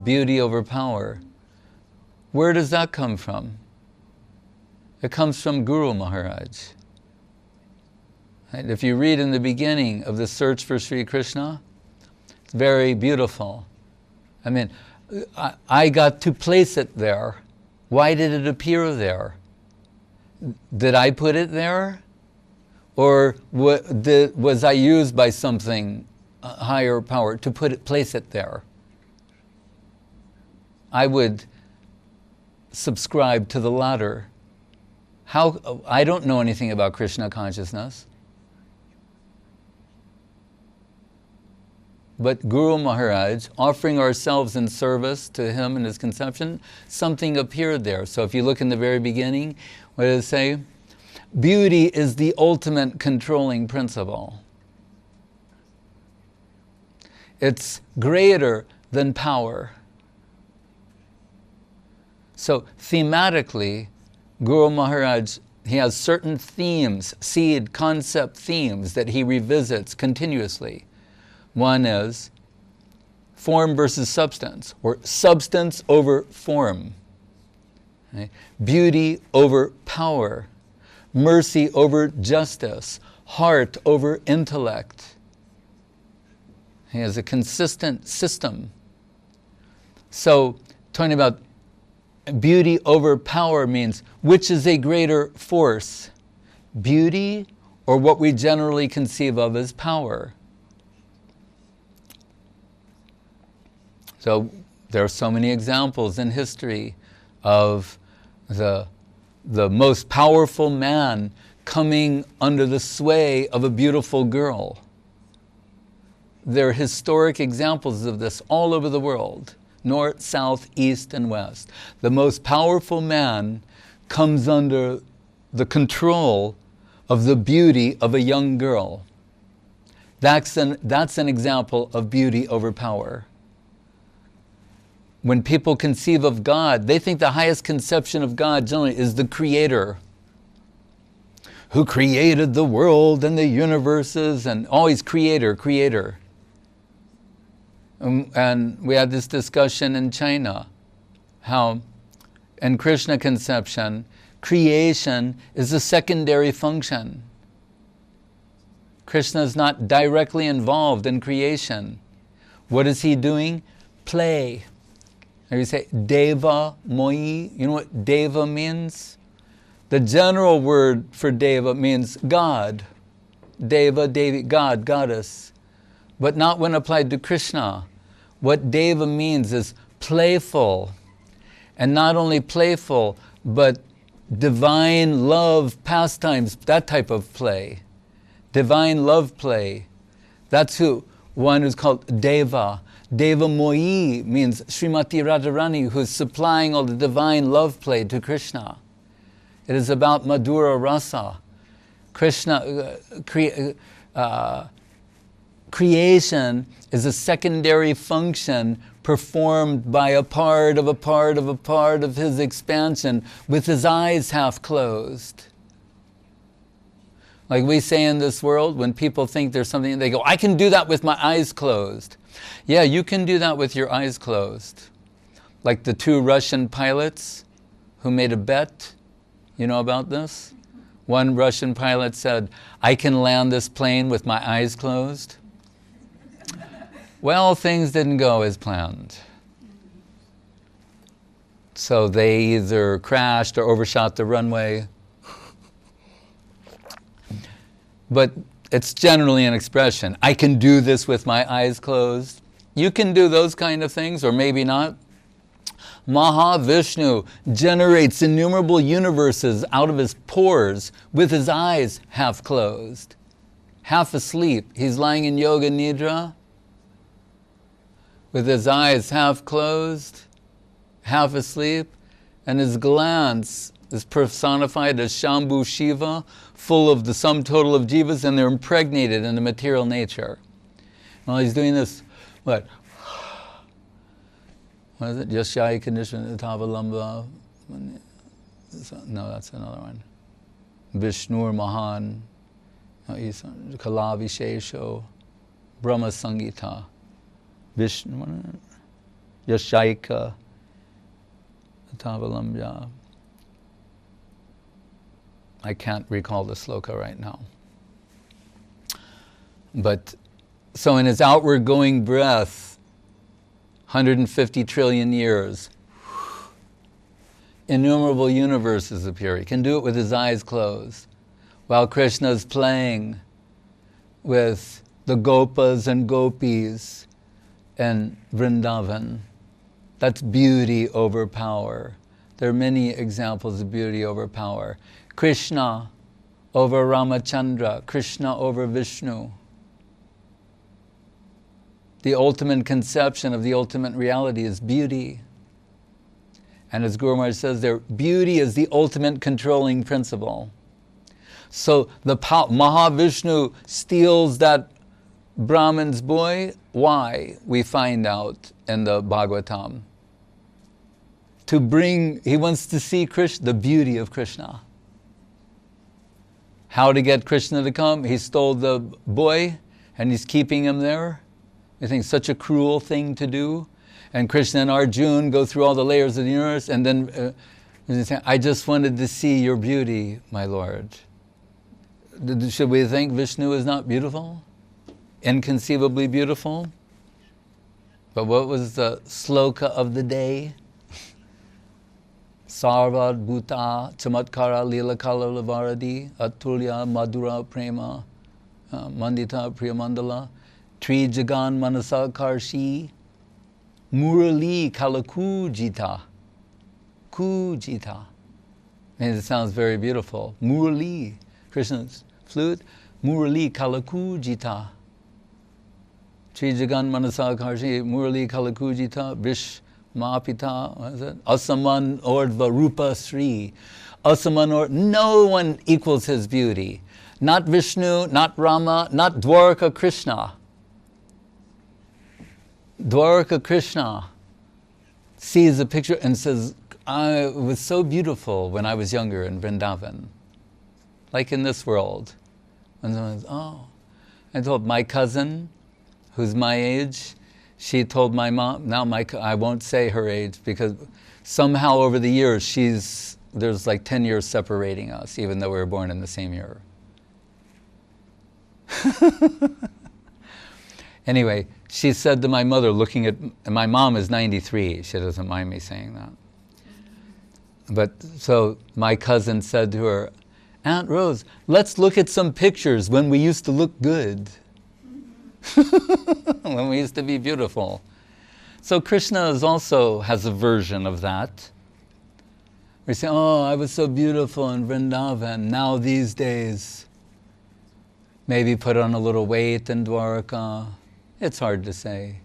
beauty over power. Where does that come from? It comes from Guru Maharaj. Right? If you read in the beginning of the search for Sri Krishna, it's very beautiful. I mean, I got to place it there. Why did it appear there? Did I put it there? Or was I used by something higher power to place it there? I would subscribe to the latter. I don't know anything about Krishna consciousness. But Guru Maharaj, offering ourselves in service to him and his conception, something appeared there. So if you look in the very beginning, what does it say? Beauty is the ultimate controlling principle. It's greater than power. So thematically, Guru Maharaj, he has certain themes, seed concept themes that he revisits continuously. One is form versus substance, or substance over form. Okay? Beauty over power, mercy over justice, heart over intellect. He has a consistent system. So, talking about beauty over power means, which is a greater force? Beauty or what we generally conceive of as power? So there are so many examples in history of the most powerful man coming under the sway of a beautiful girl. There are historic examples of this all over the world, north, south, east, and west. The most powerful man comes under the control of the beauty of a young girl. That's an example of beauty over power. When people conceive of God, they think the highest conception of God generally is the Creator, who created the world and the universes, and always Creator, Creator. And we had this discussion in China, how in Krishna conception, creation is a secondary function. Krishna is not directly involved in creation. What is he doing? Play. Or you say Deva Moi. You know what Deva means? The general word for Deva means God. Deva, Devi, God, goddess. But not when applied to Krishna. What Deva means is playful. And not only playful, but divine love pastimes, that type of play. Divine love play. That's one who's called Deva. Deva Moi means Srimati Radharani, who's supplying all the divine love play to Krishna. It is about Madhura Rasa. Krishna, creation is a secondary function performed by a part of his expansion with his eyes half closed. Like we say in this world, when people think there's something, they go, I can do that with my eyes closed. Yeah, you can do that with your eyes closed. Like the two Russian pilots who made a bet. You know about this? One Russian pilot said, I can land this plane with my eyes closed. Well, things didn't go as planned. So they either crashed or overshot the runway. But it's generally an expression. I can do this with my eyes closed. You can do those kind of things, or maybe not. Mahavishnu generates innumerable universes out of his pores with his eyes half closed, half asleep. He's lying in yoga nidra with his eyes half closed, half asleep, and his glance is personified as Shambhu Shiva, full of the sum total of jivas, and they're impregnated in the material nature. While he's doing this, what is it? Yashai condition Tavalamba. No, that's another one. Vishnu Mahan, Kalavishesho, Brahma Sangita. Vishnu, Yashaika Tavalamya. I can't recall the sloka right now. But so in his outward going breath, 150 trillion years, innumerable universes appear. He can do it with his eyes closed. While Krishna is playing with the gopas and gopis and Vrindavan. That's beauty over power. There are many examples of beauty over power. Krishna over Ramachandra, Krishna over Vishnu. The ultimate conception of the ultimate reality is beauty. And as Guru Maharaj says there, beauty is the ultimate controlling principle. So the Mahavishnu steals that Brahman's boy. Why? We find out in the Bhagavatam. He wants to see Krishna, the beauty of Krishna. How to get Krishna to come? He stole the boy and he's keeping him there. I think such a cruel thing to do. And Krishna and Arjuna go through all the layers of the universe and then I just wanted to see your beauty, my Lord. Should we think Vishnu is not beautiful? Inconceivably beautiful? But what was the sloka of the day? Sarvad Bhuta Chamatkara Lilakala Lavaradi Atulya Madhura Prema Mandita Priyamandala Tri Jagan Manasa Karshi Murali Kalakujita Kujita. And it sounds very beautiful. Murali, Krishna's flute. Murali Kalakujita. Tri Jagan Manasa Karshi Murali Kalakujita Vish Mapita, what is it? Asaman Ordva Rupa Sri. Asaman no one equals his beauty. Not Vishnu, not Rama, not Dwarka Krishna. Dwarka Krishna sees a picture and says, it was so beautiful when I was younger in Vrindavan. Like in this world. And someone says, I told my cousin, who's my age, she told my mom, I won't say her age because somehow over the years there's like 10 years separating us, even though we were born in the same year. Anyway, she said to my mother, looking at, and my mom is 93, she doesn't mind me saying that. But so my cousin said to her, Aunt Rose, let's look at some pictures when we used to look good. When we used to be beautiful. So Krishna also has a version of that. We say, I was so beautiful in Vrindavan. Now these days, maybe put on a little weight in Dwarka. It's hard to say.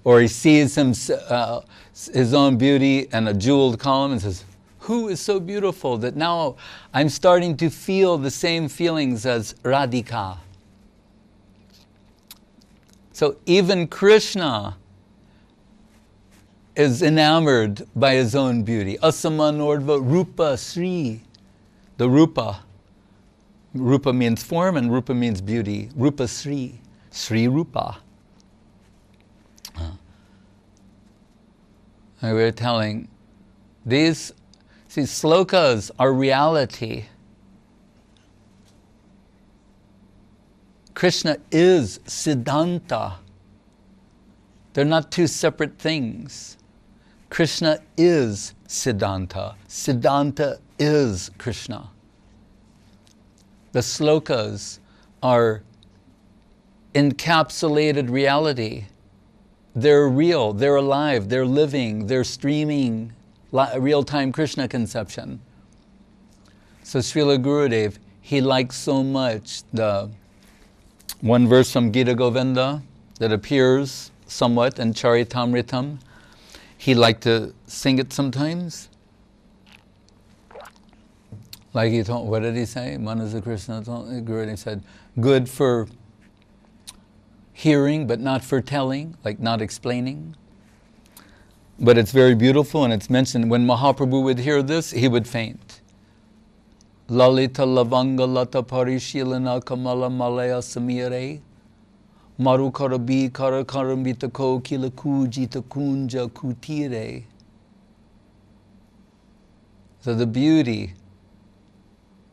Or he sees his own beauty and a jeweled column and says, who is so beautiful that now I'm starting to feel the same feelings as Radhika. So even Krishna is enamored by his own beauty. Asamanordva Rupa Sri. The Rupa. Rupa means form and Rupa means beauty. Rupa Sri. Sri Rupa. And we were telling these, slokas are reality. Krishna is Siddhanta. They're not two separate things. Krishna is Siddhanta. Siddhanta is Krishna. The slokas are encapsulated reality. They're real, they're alive, they're living, they're streaming real-time Krishna conception. So Srila Gurudev, he likes so much the one verse from Gita Govinda that appears somewhat in Charitamritam. He liked to sing it sometimes. Like he told, what did he say? Manasa Krishna told Gurudev said, good for hearing but not for telling, like not explaining. But it's very beautiful and it's mentioned when Mahaprabhu would hear this, he would faint. Lalita lavanga lata parishilana kamala malaya samire Maru karabi kara karambita ko kilakuji kunja kutire. So the beauty,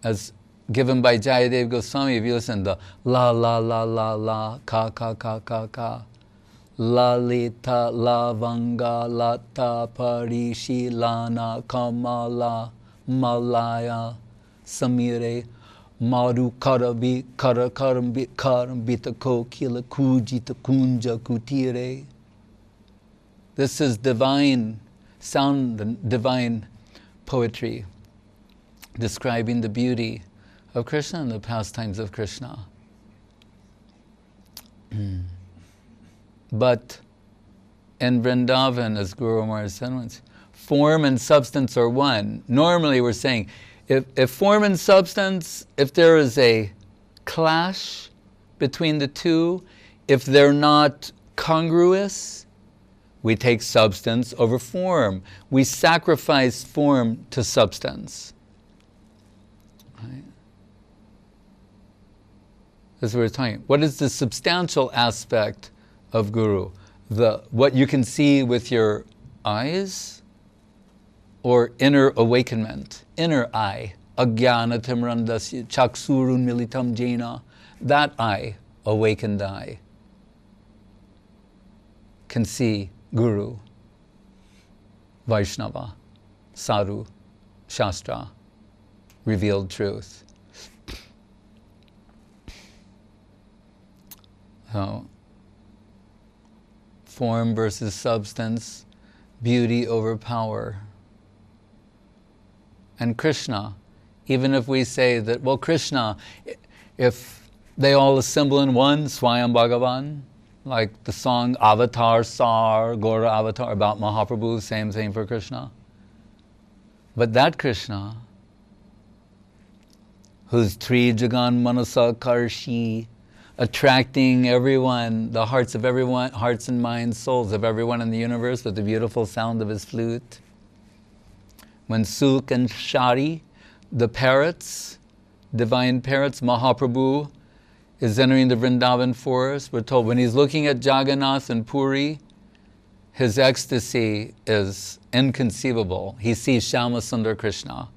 as given by Jayadev Goswami, if you listen, the la la la la la, ka ka ka ka ka, lalita lavanga lata parishi lana kamala malaya samire maru karabi kara karambita ko kila kujita kunja kutire. This is divine sound and divine poetry describing the beauty of Krishna and the pastimes of Krishna. But in Vrindavan, as Guru Maharaj said once, form and substance are one. Normally we're saying, if form and substance, if there is a clash between the two, if they're not congruous, we take substance over form. We sacrifice form to substance. Right? That's what we're talking. What is the substantial aspect of Guru? What you can see with your eyes, or inner awakenment, inner eye, agyana timrandasya chaksurun militam jena, that eye, awakened eye, can see Guru, Vaishnava, Sadhu, Shastra, revealed truth. So, form versus substance, beauty over power. And Krishna, even if we say that, well, Krishna, if they all assemble in one, Swayam Bhagavan, like the song Avatar Sar, Gora Avatar, about Mahaprabhu, same thing for Krishna. But that Krishna, who's Tri Jagan Manasa Karshi, attracting everyone, the hearts of everyone, hearts and minds, souls of everyone in the universe with the beautiful sound of his flute. When Suk and Shari, the parrots, divine parrots, Mahaprabhu is entering the Vrindavan forest, we're told when he's looking at Jagannath and Puri, his ecstasy is inconceivable. He sees Shyama Sundar Krishna.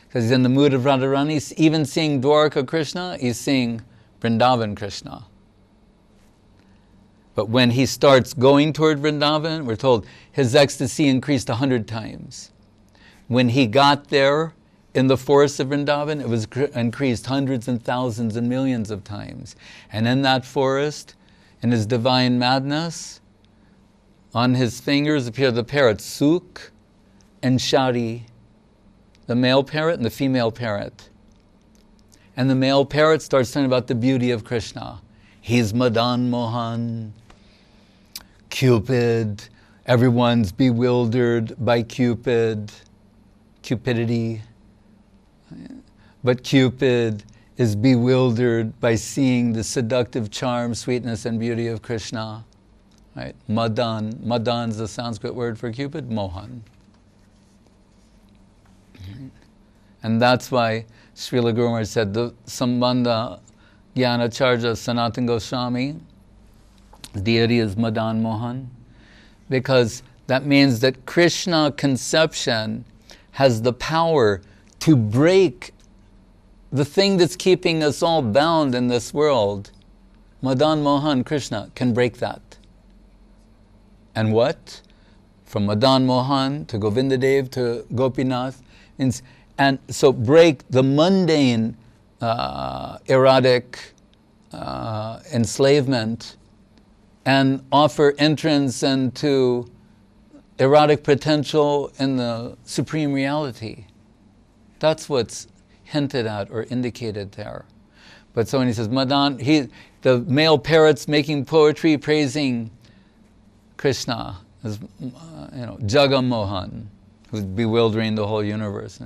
Because he's in the mood of Radharani, even seeing Dwarka Krishna, he's seeing Vrindavan Krishna. But when he starts going toward Vrindavan, we're told his ecstasy increased 100 times. When he got there in the forest of Vrindavan, it was increased hundreds and thousands and millions of times. And in that forest, in his divine madness, on his fingers appear the parrots, Suk and Shari, the male parrot and the female parrot. And the male parrot starts talking about the beauty of Krishna. He's Madan Mohan, Cupid, everyone's bewildered by cupidity. But Cupid is bewildered by seeing the seductive charm, sweetness, and beauty of Krishna. Right? Madan. Madan's the Sanskrit word for Cupid, Mohan. And that's why Srila Guru Maharaj said, the Sambandha Jnanacharya Sanatana Goswami, deity is Madan Mohan, because that means that Krishna conception has the power to break the thing that's keeping us all bound in this world. Madan Mohan, Krishna, can break that. And what? From Madan Mohan to Govindadev to Gopinath, and so break the mundane erotic enslavement and offer entrance into erotic potential in the supreme reality. That's what's hinted at or indicated there. But so when he says Madan, the male parrots making poetry praising Krishna as Jagam Mohan, who's bewildering the whole universe.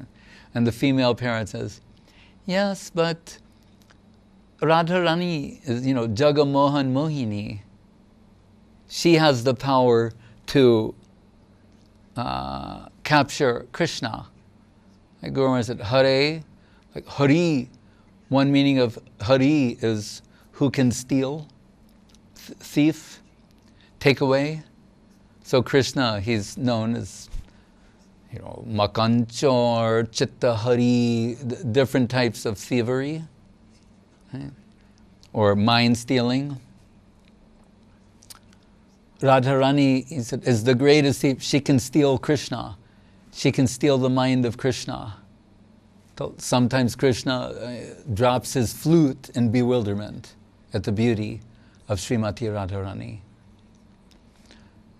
And the female parrot says, yes, but Radharani is, Jagam Mohan Mohini. She has the power to capture Krishna. Like Guru Maharaj said, Hare, like Hari, one meaning of Hari is who can steal. thief, take away. So Krishna, he's known as, makanchor, chittahari, different types of thievery, right? Or mind stealing. Radharani, he said, is the greatest thief. She can steal Krishna. She can steal the mind of Krishna. Sometimes Krishna drops his flute in bewilderment at the beauty of Srimati Radharani.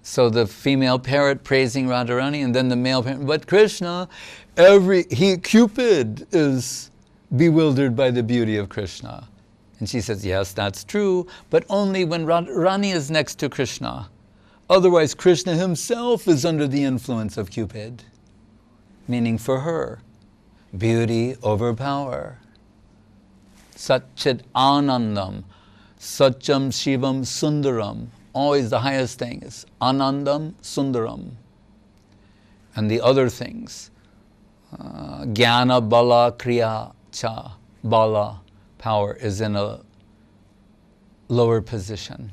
So the female parrot praising Radharani, and then the male parrot, but Krishna, Cupid is bewildered by the beauty of Krishna. And she says, yes, that's true, but only when Radharani is next to Krishna. Otherwise, Krishna himself is under the influence of Cupid, meaning for her, beauty over power. Satchit Anandam, Satcham Shivam Sundaram. Always the highest thing is Anandam Sundaram. And the other things, Jnana Bala Kriya Cha, Bala, power, is in a lower position.